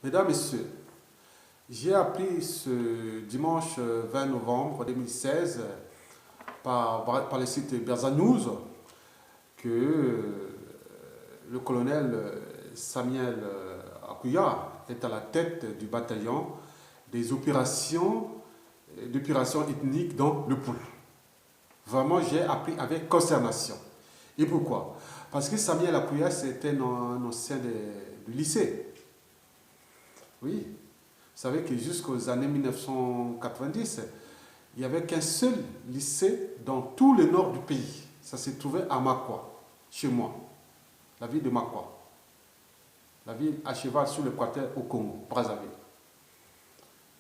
Mesdames, Messieurs, j'ai appris ce dimanche 20 novembre 2016 par le site Berza News que le colonel Samuel Akouya est à la tête du bataillon des opérations ethniques dans le Poul. Vraiment, j'ai appris avec consternation. Et pourquoi? Parce que Samuel Akouya, c'était un ancien du lycée. Oui, vous savez que jusqu'aux années 1990, il n'y avait qu'un seul lycée dans tout le nord du pays. Ça se trouvait à Makwa, chez moi, la ville de Makwa. La ville à cheval sur l'équateur au Congo, Brazzaville.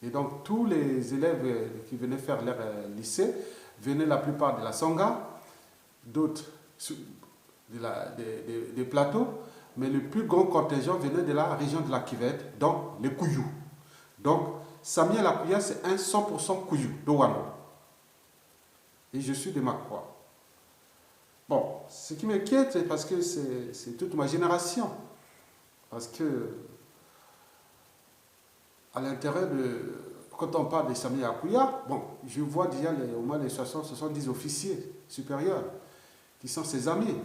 Et donc tous les élèves qui venaient faire leur lycée venaient la plupart de la Songa, d'autres des plateaux, mais le plus grand contingent venait de la région de la Kivette, dans les Kouyou. Donc Samuel Akouya, c'est un 100% Kouyou, de Wano. Et je suis de Makwa. Bon, ce qui m'inquiète, c'est parce que c'est toute ma génération. Parce que, à l'intérieur de. Quand on parle de Samuel Akouya, bon, je vois déjà au moins les 60-70 officiers supérieurs qui sont ses amis.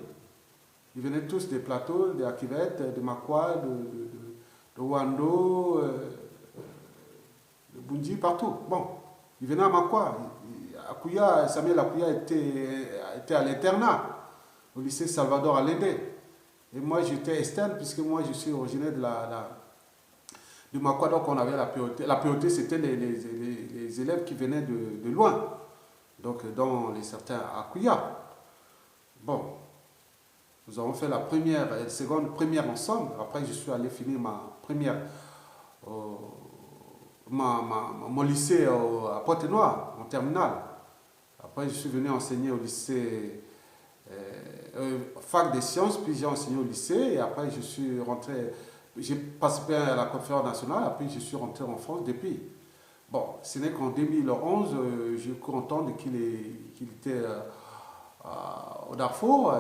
Ils venaient tous des plateaux, de Akivette, de Makwa, de Wando, de Bunji, partout. Bon, ils venaient à Makwa. Samuel Akouya était à l'internat, au lycée Salvador Allende. Et moi, j'étais externe, puisque moi, je suis originaire de Makwa, donc on avait la POT. La POT, c'était les élèves qui venaient de loin, donc dans certains Akouya. Bon, nous avons fait la première et la seconde première ensemble. Après, je suis allé finir ma première, mon lycée à Pointe-Noire, en terminale. Après, je suis venu enseigner au lycée fac des sciences, puis j'ai enseigné au lycée, et après je suis rentré, j'ai participé à la conférence nationale, et puis je suis rentré en France depuis. Bon, ce n'est qu'en 2011, j'ai cru entendre qu'il était au Darfour,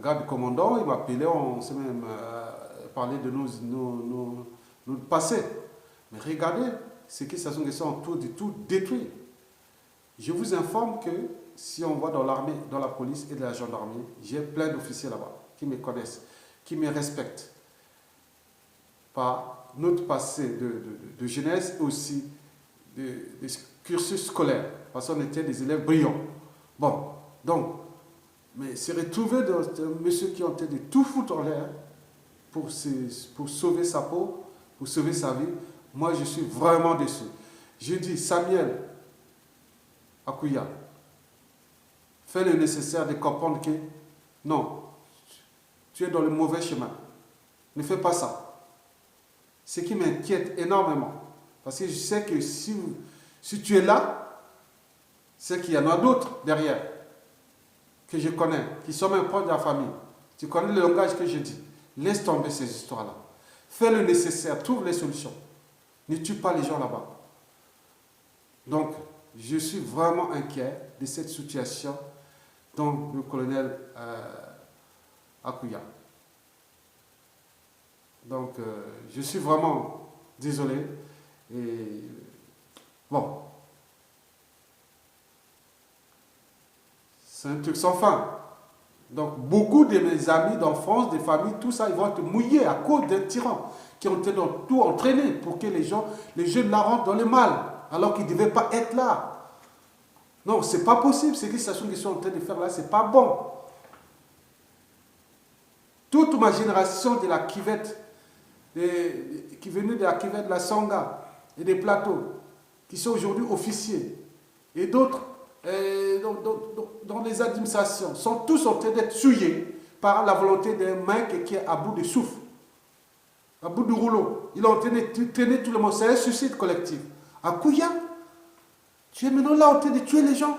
garde commandant, il m'appelait, on s'est même parlé de nos passés. Mais regardez, ce qui sont autour de tout détruit. Je vous informe que si on va dans l'armée, dans la police et de la gendarmerie, j'ai plein d'officiers là-bas qui me connaissent, qui me respectent par notre passé de jeunesse et aussi de cursus scolaire, parce qu'on était des élèves brillants. Bon, donc, mais se retrouver dans monsieur qui ont été de tout foutre en l'air pour sauver sa peau, pour sauver sa vie, moi je suis vraiment déçu. Je dis, Samuel Akouya, fais le nécessaire de comprendre que non, tu es dans le mauvais chemin. Ne fais pas ça. Ce qui m'inquiète énormément, parce que je sais que si tu es là, c'est qu'il y en a d'autres derrière, que je connais, qui sont même proches de la famille. Tu connais le langage que je dis. Laisse tomber ces histoires-là. Fais le nécessaire, trouve les solutions. Ne tue pas les gens là-bas. Donc, je suis vraiment inquiet de cette situation dont le colonel Akouya. Donc, je suis vraiment désolé. Et bon, c'est un truc sans fin. Donc, beaucoup de mes amis d'enfance, des familles, tout ça, ils vont être mouillés à cause d'un tyran qui ont été dans tout entraîné pour que les jeunes la rentrent dans le mal, alors qu'ils ne devaient pas être là. Non, ce n'est pas possible. Ces situations qu'ils sont en train de faire là, ce n'est pas bon. Toute ma génération de la Kivette, qui venait de la Kivette, de la Songa et des plateaux, qui sont aujourd'hui officiers, et d'autres dans les administrations, sont tous en train d'être souillés par la volonté d'un mec qui est à bout de souffle, à bout de rouleau. Il est en train de traîner tout le monde. C'est un suicide collectif. Akouya, tu es maintenant là en train de tuer les gens.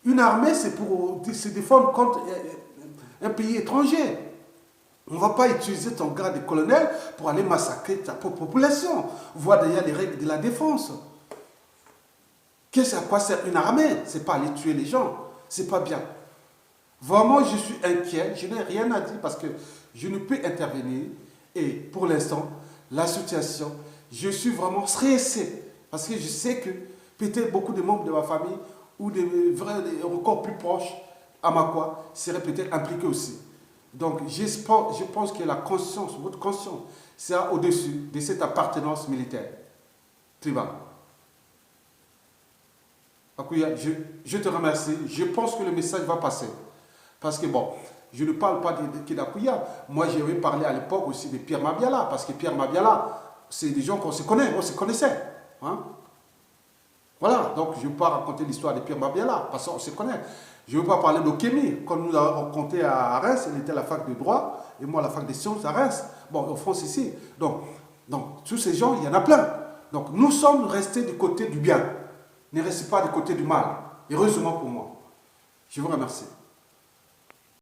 Une armée, c'est pour se défendre contre un pays étranger. On ne va pas utiliser ton grade de colonel pour aller massacrer ta population. Voir d'ailleurs les règles de la défense. Qu'est-ce à quoi sert une armée? C'est pas aller tuer les gens. C'est pas bien. Vraiment, je suis inquiet. Je n'ai rien à dire parce que je ne peux intervenir. Et pour l'instant, l'association, je suis vraiment stressé. Parce que je sais que peut-être beaucoup de membres de ma famille ou des vrais, encore plus proches à Makwa seraient peut-être impliqués aussi. Donc, je pense que la conscience, votre conscience, sera au-dessus de cette appartenance militaire, tribale. Akuya, je te remercie. Je pense que le message va passer. Parce que bon, je ne parle pas de Kedakuya. Moi, j'avais parlé à l'époque aussi de Pierre Mabiala. Parce que Pierre Mabiala, c'est des gens qu'on se connaît, on se connaissait. Hein? Voilà, donc je ne veux pas raconter l'histoire de Pierre Mabiala, parce qu'on se connaît. Je ne veux pas parler d'Okemi. Quand nous avons rencontré à Reims, il était à la fac de droit, et moi à la fac des sciences à Reims. Bon, en France ici. Donc, tous ces gens, il y en a plein. Donc, nous sommes restés du côté du bien. Ne restez pas du côté du mal. Heureusement pour moi. Je vous remercie.